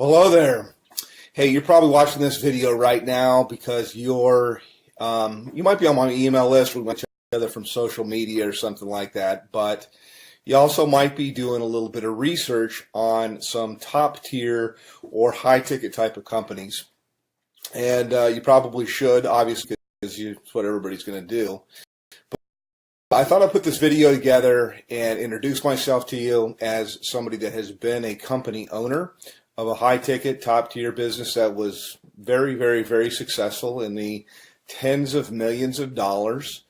Hello there. Hey, you're probably watching this video right now because you might be on my email list. We might check together from social media or something like that. But you also might be doing a little bit of research on some top tier or high ticket type of companies. And you probably should, obviously, because it's what everybody's going to do. I thought I'd put this video together and introduce myself to you as somebody that has been a company owner of a high-ticket, top-tier business that was very, very, very successful in the tens of millions of dollars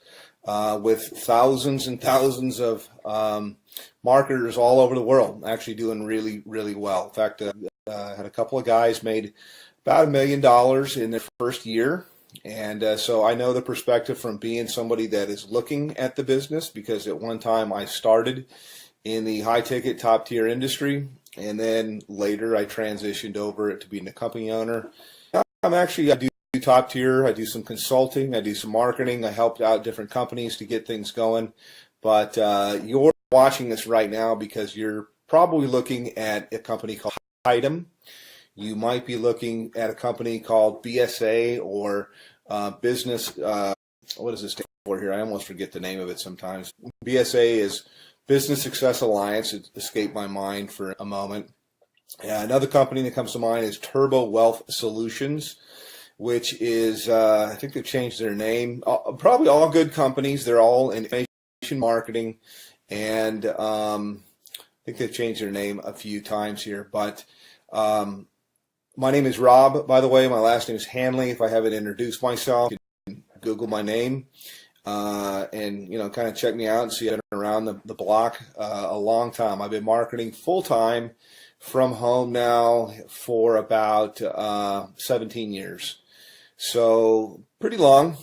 with thousands and thousands of marketers all over the world actually doing really, really well. In fact, I had a couple of guys made about $1 million in their first year. And so I know the perspective from being somebody that is looking at the business, because at one time I started in the high-ticket, top-tier industry, and then later I transitioned over to being a company owner. I do top tier, I do some consulting, I do some marketing, I helped out different companies to get things going. But you're watching this right now because you're probably looking at a company called Tidem. You might be looking at a company called BSA or business, what does this stand for here? I almost forget the name of it sometimes. BSA is Business Success Alliance. It escaped my mind for a moment. Another company that comes to mind is Turbo Wealth Solutions, which is, I think they've changed their name. Probably all good companies. They're all in information marketing. And I think they've changed their name a few times here. But my name is Rob, by the way. My last name is Hanley. If I haven't introduced myself, you can Google my name. And kind of check me out and see I've been around the block a long time. I've been marketing full time from home now for about 17 years. So pretty long,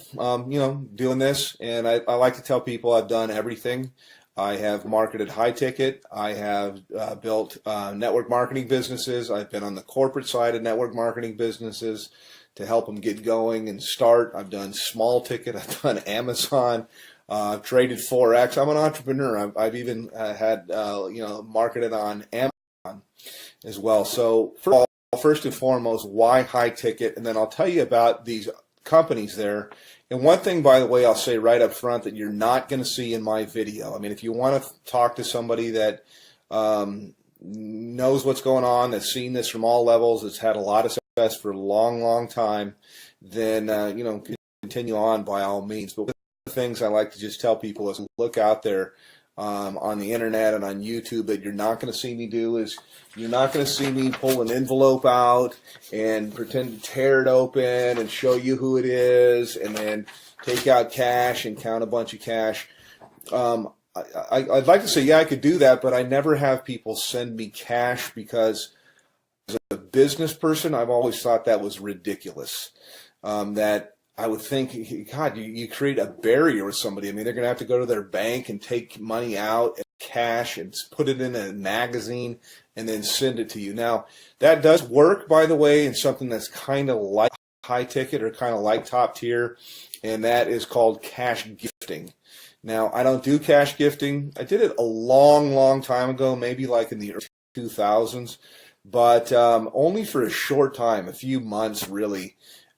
doing this. And I like to tell people I've done everything. I have marketed high ticket. I have built network marketing businesses. I've been on the corporate side of network marketing businesses to help them get going and start. I've done small ticket. I've done Amazon. I've traded Forex. I'm an entrepreneur. I've even had marketed on Amazon as well. So first and foremost, why high ticket? And then I'll tell you about these companies there. And one thing, by the way, I'll say right up front that you're not going to see in my video. I mean, if you want to talk to somebody that knows what's going on, that's seen this from all levels, that's had a lot of success for a long, long time, then continue on by all means. But one of the things I like to just tell people is look out there on the internet and on YouTube that you're not going to see me do is you're not going to see me pull an envelope out and pretend to tear it open and show you who it is and then take out cash and count a bunch of cash. I'd like to say, yeah, I could do that, but I never have people send me cash because as a business person, I've always thought that was ridiculous. That I would think, God, you create a barrier with somebody. I mean, they're going to have to go to their bank and take money out and cash and put it in a magazine and then send it to you. Now, that does work, by the way, in something that's kind of like high ticket or kind of like top tier, and that is called cash gifting. Now, I don't do cash gifting. I did it a long, long time ago, maybe like in the early 2000s, but only for a short time, a few months really.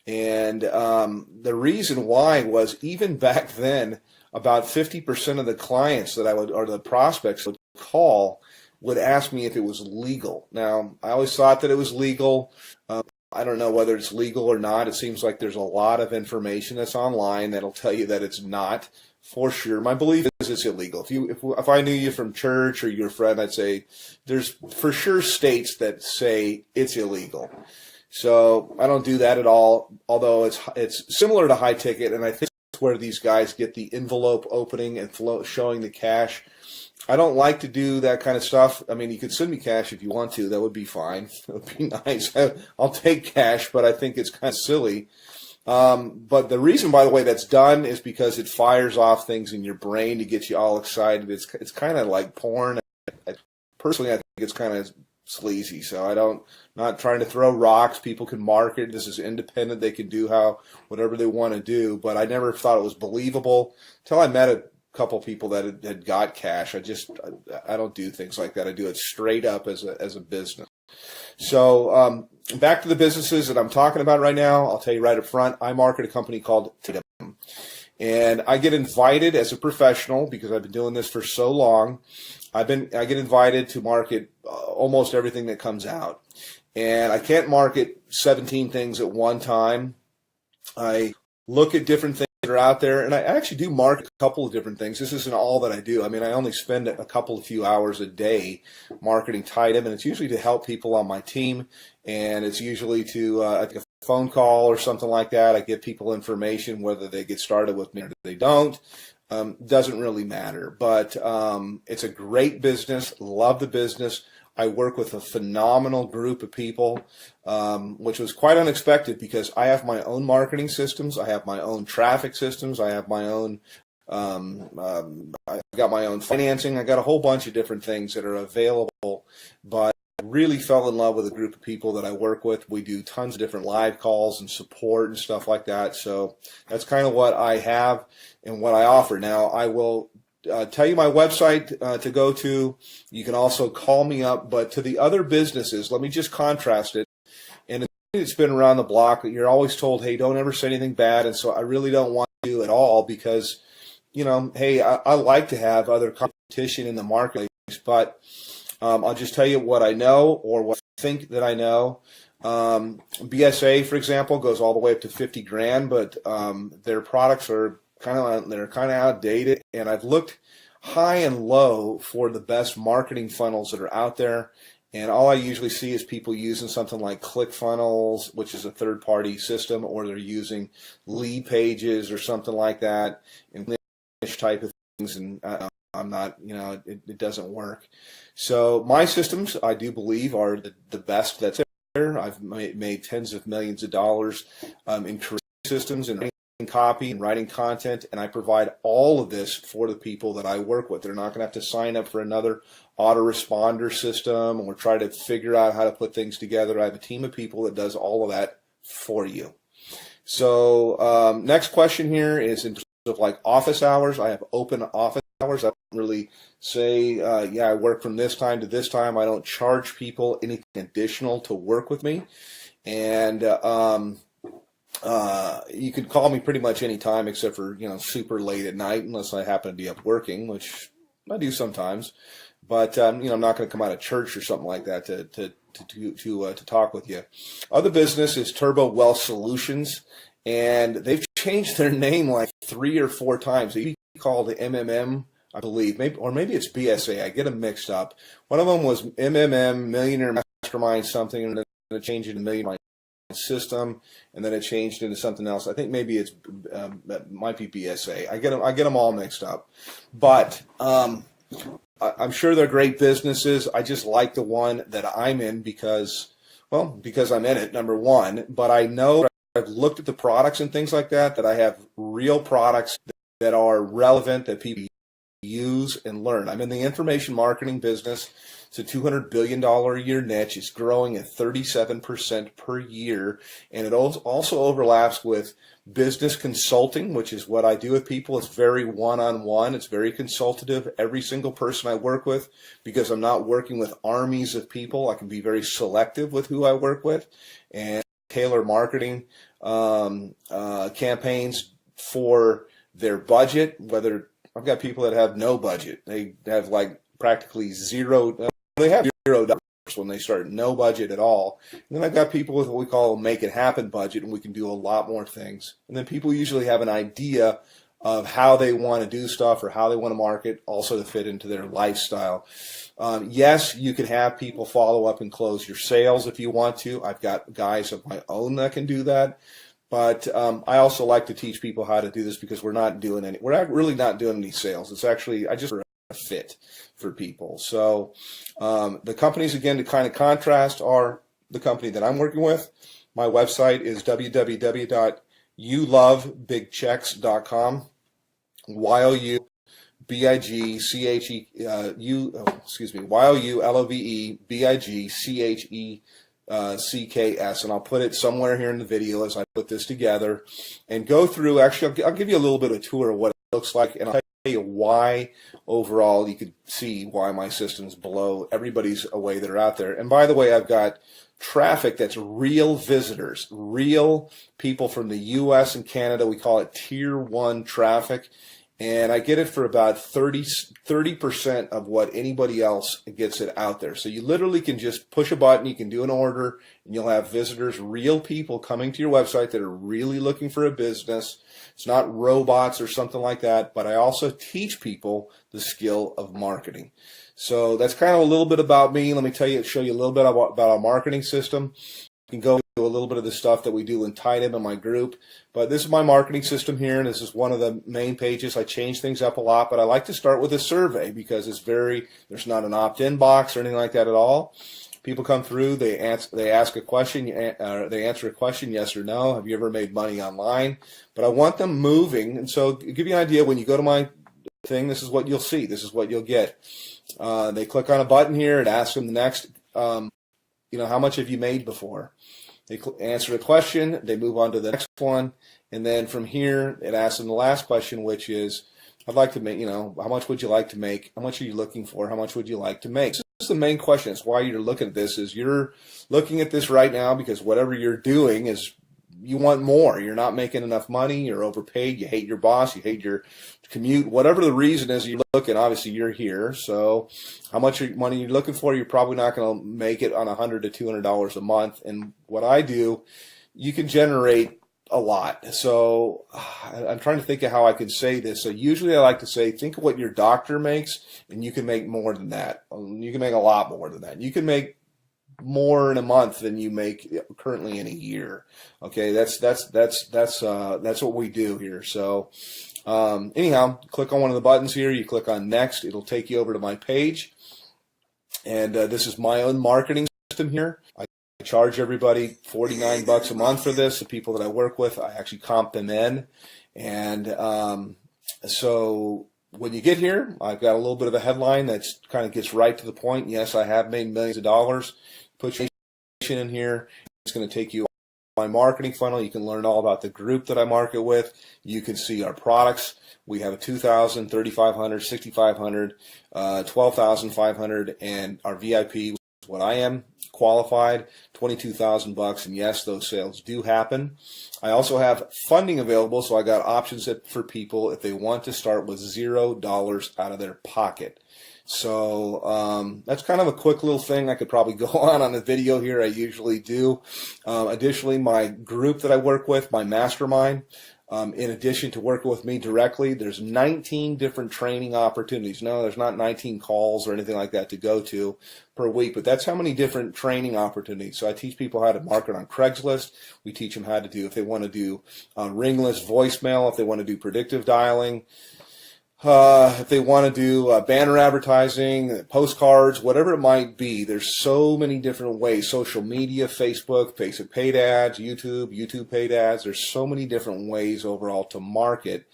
And the reason why was even back then, about 50% of the clients that or the prospects would call would ask me if it was legal. Now, I always thought that it was legal. I don't know whether it's legal or not. It seems like there's a lot of information that's online that'll tell you that it's not for sure. My belief is it's illegal. If I knew you from church or you're a friend, I'd say there's for sure states that say it's illegal. So I don't do that at all, although it's similar to high ticket, and I think that's where these guys get the envelope opening and showing the cash. I don't like to do that kind of stuff. I mean, you could send me cash if you want to. That would be fine. It would be nice. I'll take cash, but I think it's kind of silly. But the reason, by the way, that's done is because it fires off things in your brain to get you all excited. It's kind of like porn. Personally, I think it's kind of sleazy. So not trying to throw rocks. People can market. This is independent. They can do whatever they want to do. But I never thought it was believable until I met a couple people that had got cash. I don't do things like that. I do it straight up as a business. So back to the businesses that I'm talking about right now. I'll tell you right up front, I market a company called Tidem. And I get invited as a professional, because I've been doing this for so long, I get invited to market almost everything that comes out. And I can't market 17 things at one time. I look at different things that are out there, and I actually do market a couple of different things. This isn't all that I do. I mean, I only spend a couple of few hours a day marketing Tidem, and it's usually to help people on my team, and it's usually to a phone call or something like that. I give people information, whether they get started with me or they don't. Doesn't really matter, but it's a great business. Love the business. I work with a phenomenal group of people, which was quite unexpected because I have my own marketing systems. I have my own traffic systems. I have my own, I've got my own financing. I got a whole bunch of different things that are available, but I really fell in love with a group of people that I work with. We do tons of different live calls and support and stuff like that. So that's kind of what I have and what I offer. Now, I will tell you my website to go to. You can also call me up. But to the other businesses, let me just contrast it. And it's been around the block. You're always told, hey, don't ever say anything bad. And so I really don't want to at all because, you know, hey, I like to have other competition in the marketplace, but I'll just tell you what I know or what I think that I know. BSA, for example, goes all the way up to 50 grand, but their products are kind of outdated. And I've looked high and low for the best marketing funnels that are out there. And all I usually see is people using something like ClickFunnels, which is a third-party system, or they're using lead pages or something like that, and this type of things. And I'm not, you know, it doesn't work. So my systems, I do believe, are the best that's there. I've made tens of millions of dollars in creating systems and writing copy and writing content, and I provide all of this for the people that I work with. They're not going to have to sign up for another autoresponder system or try to figure out how to put things together. I have a team of people that does all of that for you. So next question here is in terms of like office hours. I have open office hours. I don't really say, yeah, I work from this time to this time. I don't charge people anything additional to work with me. And you can call me pretty much any time except for, you know, super late at night, unless I happen to be up working, which I do sometimes. But you know, I'm not going to come out of church or something like that to talk with you. Other business is Turbo Wealth Solutions, and they've changed their name like 3 or 4 times. They called it MMM, I believe, maybe it's BSA. I get them mixed up. One of them was MMM, Millionaire Mastermind something, and then it changed into Millionaire System, and then it changed into something else. I think maybe it might be BSA. I get them all mixed up, but I'm sure they're great businesses. I just like the one that I'm in because I'm in it, number one. But I know I've looked at the products and things like that I have real products that are relevant that people use and learn. I'm in the information marketing business. It's a $200 billion a year niche. It's growing at 37% per year. And it also overlaps with business consulting, which is what I do with people. It's very one-on-one. It's very consultative. Every single person I work with, because I'm not working with armies of people, I can be very selective with who I work with and tailor marketing campaigns for their budget. Whether I've got people that have no budget. They have like practically zero. They have $0 when they start, no budget at all. And then I've got people with what we call a make it happen budget, and we can do a lot more things. And then people usually have an idea of how they want to do stuff or how they want to market, also to fit into their lifestyle. Yes, you can have people follow up and close your sales if you want to. I've got guys of my own that can do that. But I also like to teach people how to do this because we're not really not doing any sales. It's actually, a fit for people. So the companies, again, to kind of contrast, are the company that I'm working with. My website is www.youlovebigchecks.com. YOULOVEBIGCHECKS, and I'll put it somewhere here in the video as I put this together and go through. Actually, I'll give you a little bit of a tour of what it looks like, and I'll tell you why overall you could see why my system's below everybody's away that are out there. And by the way, I've got traffic that's real visitors, real people from the US and Canada. We call it tier 1 traffic. And I get it for about 30% of what anybody else gets it out there. So you literally can just push a button, you can do an order, and you'll have visitors, real people coming to your website that are really looking for a business. It's not robots or something like that, but I also teach people the skill of marketing. So that's kind of a little bit about me. Let me show you a little bit about our marketing system. You can go to a little bit of the stuff that we do in Tidem in my group. But this is my marketing system here, and this is one of the main pages. I change things up a lot, but I like to start with a survey because there's not an opt-in box or anything like that at all. People come through, they ask a question, they answer a question, yes or no. Have you ever made money online? But I want them moving, and so to give you an idea, when you go to my thing, this is what you'll see. This is what you'll get. They click on a button here. It asks them the next, how much have you made before? They answer a question. They move on to the next one. And then from here, it asks them the last question, which is, I'd like to make, how much would you like to make? How much are you looking for? How much would you like to make? So this is the main question. It's why you're looking at this is you're looking at this right now because whatever you're doing is you want more. You're not making enough money. You're overpaid. You hate your boss. You hate your commute. Whatever the reason is you're looking, obviously you're here. So how much money you're looking for, you're probably not going to make it on $100 to $200 a month. And what I do, you can generate a lot. So I'm trying to think of how I can say this. So usually I like to say, think of what your doctor makes, and you can make more than that. You can make a lot more than that. You can make more in a month than you make currently in a year. Okay, that's what we do here. So anyhow, click on one of the buttons here. You click on next. It'll take you over to my page. And this is my own marketing system here. I charge everybody $49 a month for this. The people that I work with, I actually comp them in. And so when you get here, I've got a little bit of a headline that kind of gets right to the point. Yes, I have made millions of dollars. Put your information in here. It's going to take you my marketing funnel. You can learn all about the group that I market with. You can see our products. We have a 2,000, 3,500, 6,500, 12,500, and our VIP, which is what I am qualified, $22,000. And yes, those sales do happen. I also have funding available, so I got options for people if they want to start with $0 out of their pocket. So that's kind of a quick little thing. I could probably go on the video here. I usually do. Additionally, my group that I work with, my mastermind, in addition to working with me directly, there's 19 different training opportunities. No, there's not 19 calls or anything like that to go to per week, but that's how many different training opportunities. So I teach people how to market on Craigslist. We teach them how to do, if they want to do ringless voicemail, if they want to do predictive dialing, if they want to do banner advertising, postcards, whatever it might be. There's so many different ways. Social media, Facebook paid ads, YouTube paid ads. There's so many different ways overall to market.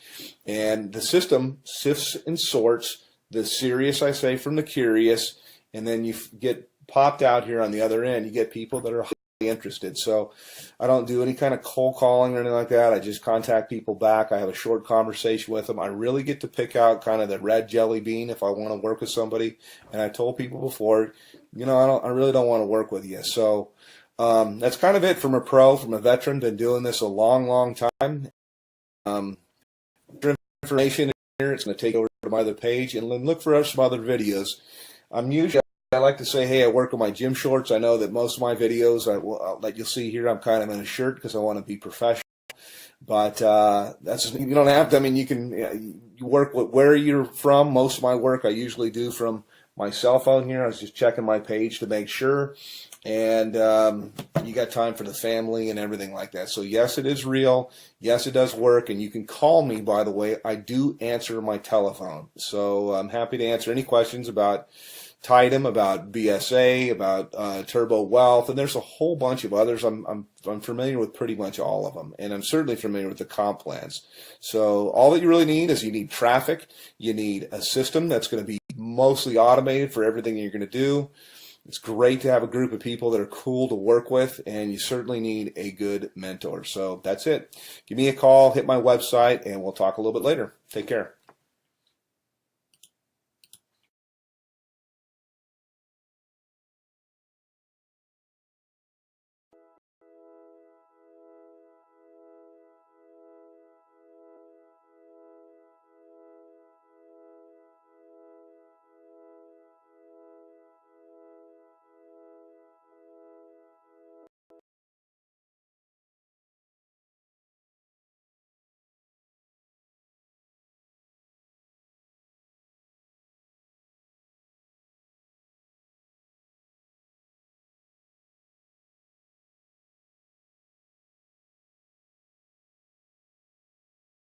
And the system sifts and sorts the serious, I say, from the curious. And then you get popped out here on the other end. You get people that are highly interested. So I don't do any kind of cold calling or anything like that. I just contact people back. I have a short conversation with them. I really get to pick out kind of the red jelly bean if I want to work with somebody. And I told people before, I really don't want to work with you. So that's kind of it from a veteran. Been doing this a long, long time. Information here. It's going to take over to my other page and look for some other videos. I like to say, hey, I work with my gym shorts. I know that most of my videos that you'll see here, I'm kind of in a shirt because I want to be professional. But you don't have to. I mean, you can you work with where you're from. Most of my work I usually do from my cell phone here. I was just checking my page to make sure. And you got time for the family and everything like that. So yes, it is real. Yes, it does work. And you can call me, by the way. I do answer my telephone. So I'm happy to answer any questions about Tidem, about BSA, about Turbo Wealth, and there's a whole bunch of others. I'm familiar with pretty much all of them, and I'm certainly familiar with the comp plans. So all that you really need is you need traffic. You need a system that's going to be mostly automated for everything you're going to do. It's great to have a group of people that are cool to work with, and you certainly need a good mentor. So that's it. Give me a call, hit my website, and we'll talk a little bit later. Take care.